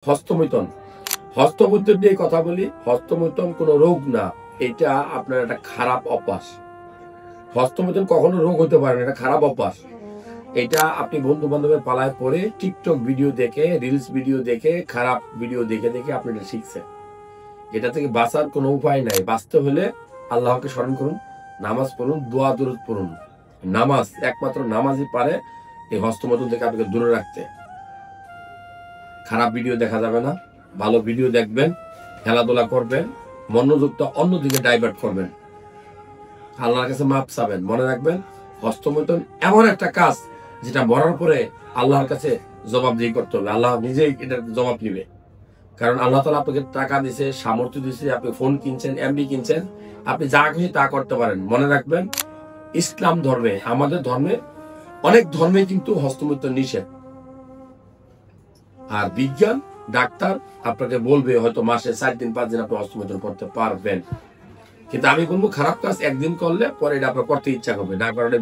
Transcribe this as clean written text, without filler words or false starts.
হস্তমৈথুন হস্তমৈথুন নিয়ে কথা বলি। হস্তমৈথুন কোনো রোগ না, এটা আপনার একটা খারাপ অভ্যাস। হস্তমৈথুন কখনো রোগ হতে পারে না, এটা খারাপ অভ্যাস। এটা আপনি বন্ধু বান্ধবের পালায় পড়ে টিকটক ভিডিও দেখে, রিলস ভিডিও দেখে, খারাপ ভিডিও দেখে দেখে আপনি এটা শিখছেন। এটা থেকে বাঁচার কোনো উপায় নাই। বাঁচতে হলে আল্লাহকে স্মরণ করুন, নামাজ পড়ুন, দোয়া দরুদ পড়ুন। নামাজ, একমাত্র নামাজই পারে এই হস্তমৈথুন থেকে আপনাকে দূরে রাখতে। খারাপ ভিডিও দেখা যাবে না, ভালো ভিডিও দেখবেন, খেলাধুলা করবেন, মনোযোগটা অন্যদিকে ডাইভার্ট করবেন, আল্লাহর কাছে মাপ চাবেন। মনে রাখবেন, হস্তমৈথুন এমন একটা কাজ যেটা মরার পরে আল্লাহর কাছে জবাবদিহি করতে হবে। আল্লাহ নিজেই এটার জবাব নিবে। কারণ আল্লাহ তাআলা আপনাকে টাকা দিছে, সামর্থ্য দিছে, আপনি ফোন কিনছেন, এমবি কিনছেন, আপনি যা খুশি তা করতে পারেন। মনে রাখবেন, ইসলাম ধর্মে, আমাদের ধর্মে, অনেক ধর্মে কিন্তু হস্তমৈথুন নিষেধ। আর বিজ্ঞান, ডাক্তার আপনাকে বলবে হয়তো মাসে 4 দিন 5 দিন আপনি হস্তমৈথুন করতে পারবেন। কিন্তু আমি বলবো, খারাপ কাজ একদিন করলে পরে এটা আপনার করতে ইচ্ছা করবে না, কারণে